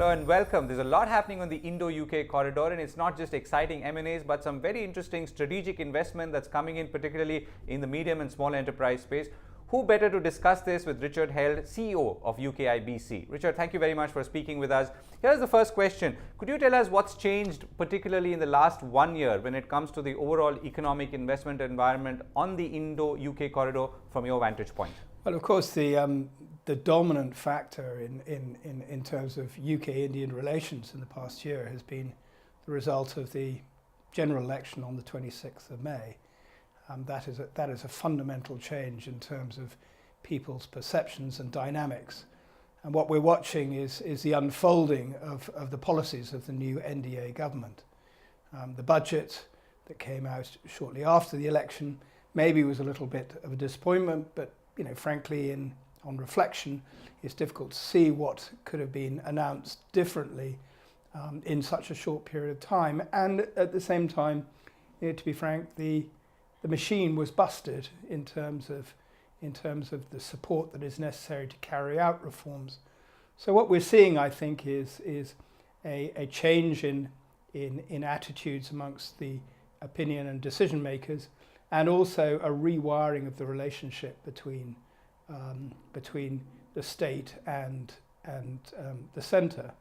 Richard, and welcome. There's a lot happening on the Indo Uk corridor, and it's not just exciting M&As, but some very interesting strategic investment that's coming in, particularly in the medium and small enterprise space. Who better to discuss this with Richard Held, CEO of UKIBC. Richard, thank you very much for speaking with us. Here's the first question. Could you tell us what's changed, particularly in the last 1 year, when it comes to the overall economic investment environment on the Indo Uk corridor from your vantage point? Well, of course, the dominant factor in terms of UK-Indian relations in the past year has been the result of the general election on the 26th of May. That is a fundamental change in terms of people's perceptions and dynamics. And what we're watching is the unfolding of the policies of the new NDA government. The budget that came out shortly after the election maybe was a little bit of a disappointment, but frankly, on reflection, it's difficult to see what could have been announced differently in such a short period of time. And at the same time, to be frank, the machine was busted in terms of the support that is necessary to carry out reforms. So what we're seeing, I think, is a change in attitudes amongst the opinion and decision makers, and also a rewiring of the relationship between the state and the centre.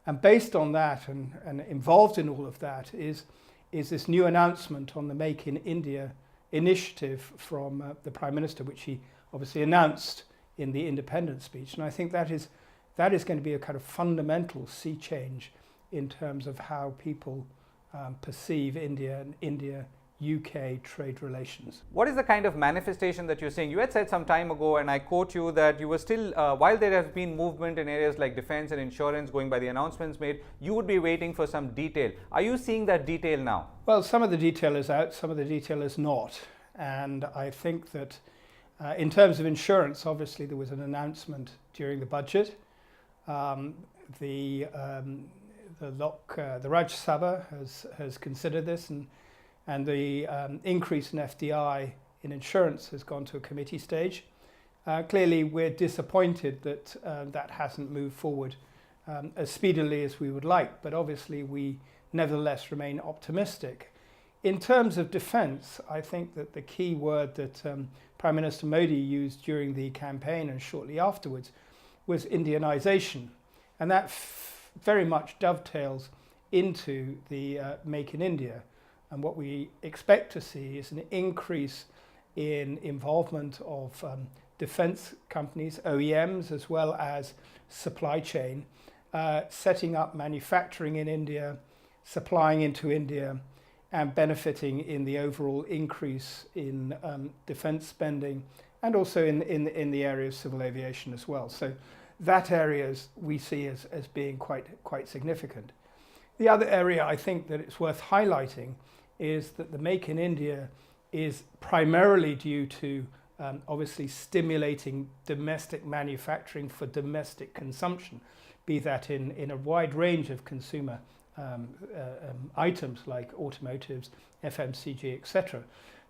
And based on that, and involved in all of that, is this new announcement on the Make in India initiative from the Prime Minister, which he obviously announced in the independence speech. And I think that is going to be a kind of fundamental sea change in terms of how people perceive India and India-UK trade relations. What is the kind of manifestation that you're seeing? You had said some time ago, and I quote you, that you were still, while there has been movement in areas like defense and insurance going by the announcements made, you would be waiting for some detail. Are you seeing that detail now? Well, some of the detail is out, some of the detail is not. And I think that in terms of insurance, obviously there was an announcement during the budget. The Rajya Sabha has considered this, and the increase in FDI in insurance has gone to a committee stage. Clearly, we're disappointed that that hasn't moved forward as speedily as we would like, but obviously we nevertheless remain optimistic. In terms of defence, I think that the key word that Prime Minister Modi used during the campaign and shortly afterwards was Indianisation, and that very much dovetails into the Make in India. And what we expect to see is an increase in involvement of defence companies, OEMs, as well as supply chain, setting up manufacturing in India, supplying into India, and benefiting in the overall increase in defence spending, and also in the area of civil aviation as well. So that area we see as being quite significant. The other area I think that it's worth highlighting is that the Make in India is primarily due to obviously stimulating domestic manufacturing for domestic consumption, be that in a wide range of consumer items like automotives, FMCG, etc.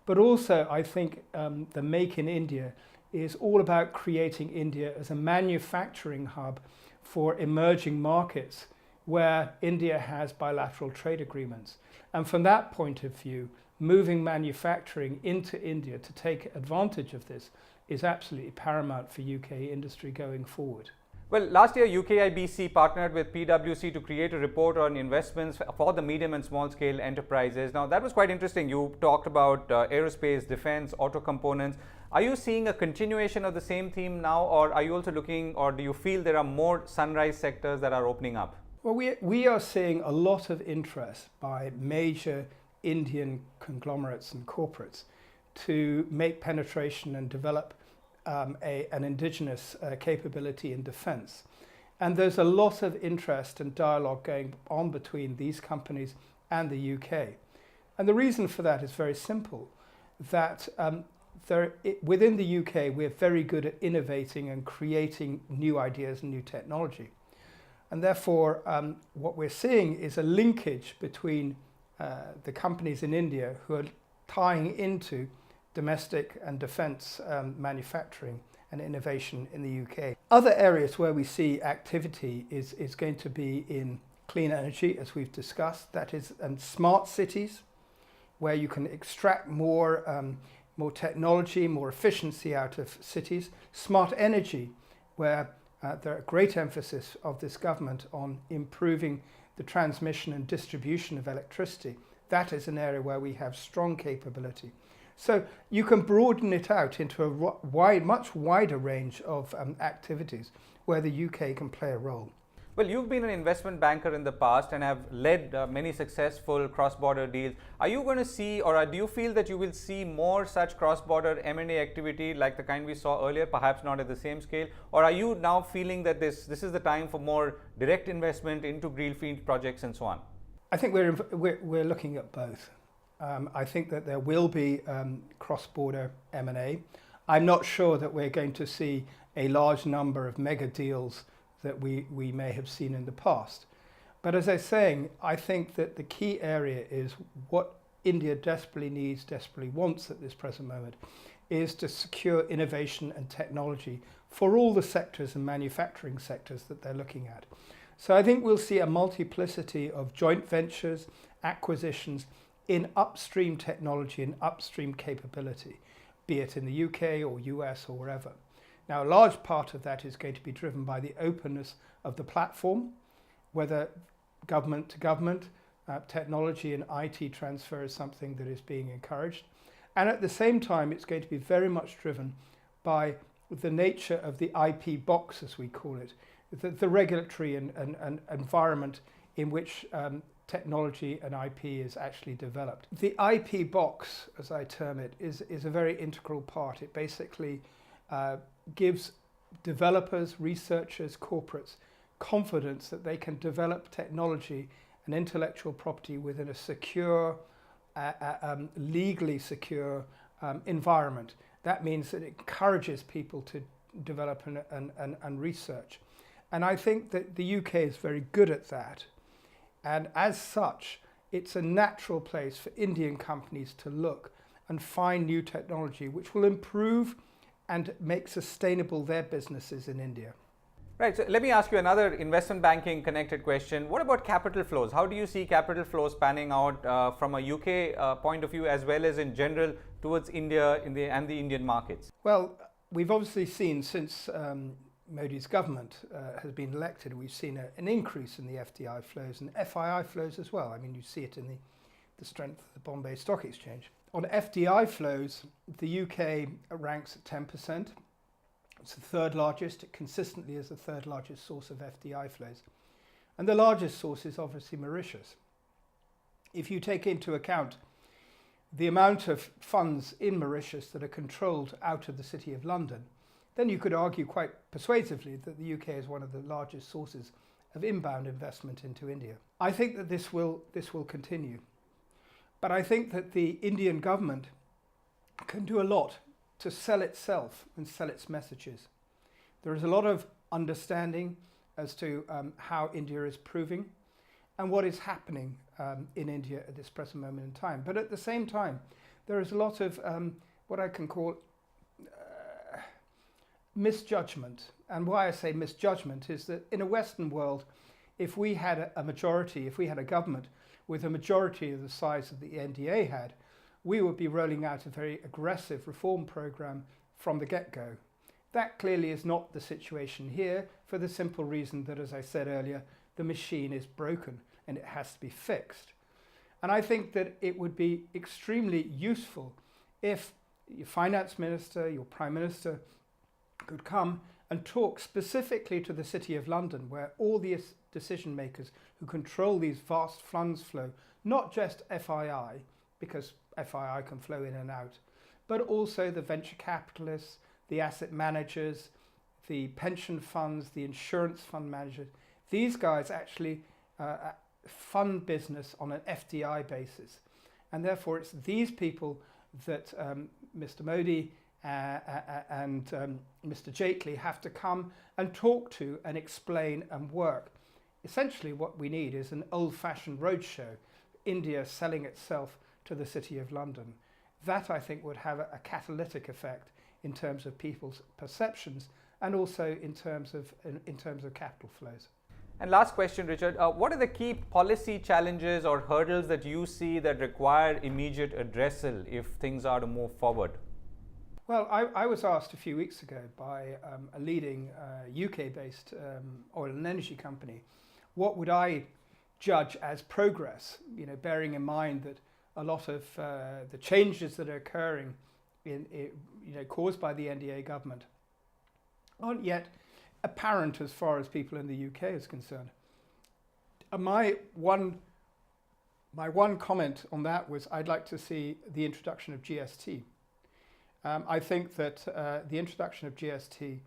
But also I think the Make in India is all about creating India as a manufacturing hub for emerging markets where India has bilateral trade agreements. And from that point of view, moving manufacturing into India to take advantage of this is absolutely paramount for UK industry going forward. Well, last year UKIBC partnered with PwC to create a report on investments for the medium and small scale enterprises. Now that was quite interesting. You talked about aerospace, defense, auto components. Are you seeing a continuation of the same theme now, or are you also looking, or do you feel there are more sunrise sectors that are opening up? Well, we are seeing a lot of interest by major Indian conglomerates and corporates to make penetration and develop an indigenous capability in defence. And there's a lot of interest and dialogue going on between these companies and the UK. And the reason for that is very simple, that within the UK we're very good at innovating and creating new ideas and new technology. And therefore, what we're seeing is a linkage between the companies in India who are tying into domestic and defence manufacturing and innovation in the UK. Other areas where we see activity is going to be in clean energy, as we've discussed, that is, and smart cities, where you can extract more technology, more efficiency out of cities. Smart energy, where there are great emphasis of this government on improving the transmission and distribution of electricity. That is an area where we have strong capability. So you can broaden it out into a much wider range of activities where the UK can play a role. Well, you've been an investment banker in the past and have led many successful cross-border deals. Are you going to see, or do you feel that you will see more such cross-border M&A activity like the kind we saw earlier, perhaps not at the same scale? Or are you now feeling that this is the time for more direct investment into greenfield projects and so on? I think we're looking at both. I think that there will be cross-border M&A. I'm not sure that we're going to see a large number of mega deals that we may have seen in the past. But as I was saying, I think that the key area is what India desperately needs, desperately wants at this present moment, is to secure innovation and technology for all the sectors and manufacturing sectors that they're looking at. So I think we'll see a multiplicity of joint ventures, acquisitions in upstream technology and upstream capability, be it in the UK or US or wherever. Now, a large part of that is going to be driven by the openness of the platform, whether government to government, technology and IT transfer is something that is being encouraged. And at the same time, it's going to be very much driven by the nature of the IP box, as we call it, the regulatory and environment in which technology and IP is actually developed. The IP box, as I term it, is a very integral part. It basically gives developers, researchers, corporates confidence that they can develop technology and intellectual property within a secure, legally secure environment. That means that it encourages people to develop and research. And I think that the UK is very good at that. And as such, it's a natural place for Indian companies to look and find new technology which will improve and make sustainable their businesses in India. Right, so let me ask you another investment banking connected question. What about capital flows? How do you see capital flows panning out from a UK point of view as well as in general towards India and the Indian markets? Well, we've obviously seen since Modi's government has been elected, we've seen an increase in the FDI flows and FII flows as well. I mean, you see it in the strength of the Bombay Stock Exchange. On FDI flows, the UK ranks at 10%. It's the third largest. It consistently is the third largest source of FDI flows. And the largest source is obviously Mauritius. If you take into account the amount of funds in Mauritius that are controlled out of the City of London, then you could argue quite persuasively that the UK is one of the largest sources of inbound investment into India. I think that this will continue. But I think that the Indian government can do a lot to sell itself and sell its messages. There is a lot of understanding as to how India is proving and what is happening in India at this present moment in time. But at the same time, there is a lot of what I can call misjudgment. And why I say misjudgment is that in a Western world, if we had a majority, if we had a government with a majority of the size that the NDA had, we would be rolling out a very aggressive reform program from the get-go. That clearly is not the situation here for the simple reason that, as I said earlier, the machine is broken and it has to be fixed. And I think that it would be extremely useful if your finance minister, your prime minister could come and talk specifically to the City of London, where all the decision makers who control these vast funds flow, not just FII, because FII can flow in and out, but also the venture capitalists, the asset managers, the pension funds, the insurance fund managers. These guys actually fund business on an FDI basis. And therefore it's these people that Mr. Modi and Mr. Jaitley have to come and talk to and explain and work. Essentially what we need is an old-fashioned roadshow, India selling itself to the City of London. That I think would have a catalytic effect in terms of people's perceptions and also in terms of capital flows. And last question, Richard, what are the key policy challenges or hurdles that you see that require immediate addressal if things are to move forward? Well, I was asked a few weeks ago by a leading UK-based oil and energy company, what would I judge as progress, bearing in mind that a lot of the changes that are occurring caused by the NDA government aren't yet apparent as far as people in the UK is concerned. My one comment on that was I'd like to see the introduction of GST. I think that the introduction of GST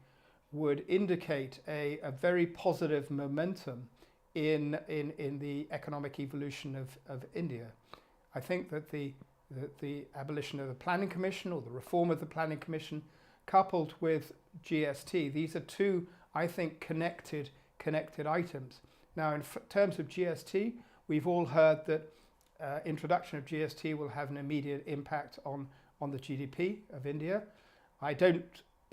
would indicate a very positive momentum in the economic evolution of India. I think that the abolition of the Planning Commission or the reform of the Planning Commission coupled with GST, these are two, I think, connected items. Now, in terms of GST, we've all heard that introduction of GST will have an immediate impact on the GDP of India. I don't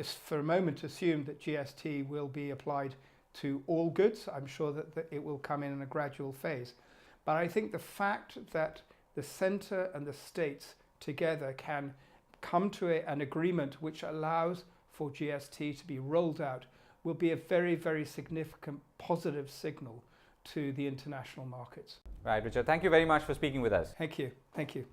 for a moment assume that GST will be applied to all goods. I'm sure that it will come in a gradual phase. But I think the fact that the centre and the states together can come to an agreement which allows for GST to be rolled out will be a very, very significant positive signal to the international markets. Right, Richard. Thank you very much for speaking with us. Thank you. Thank you.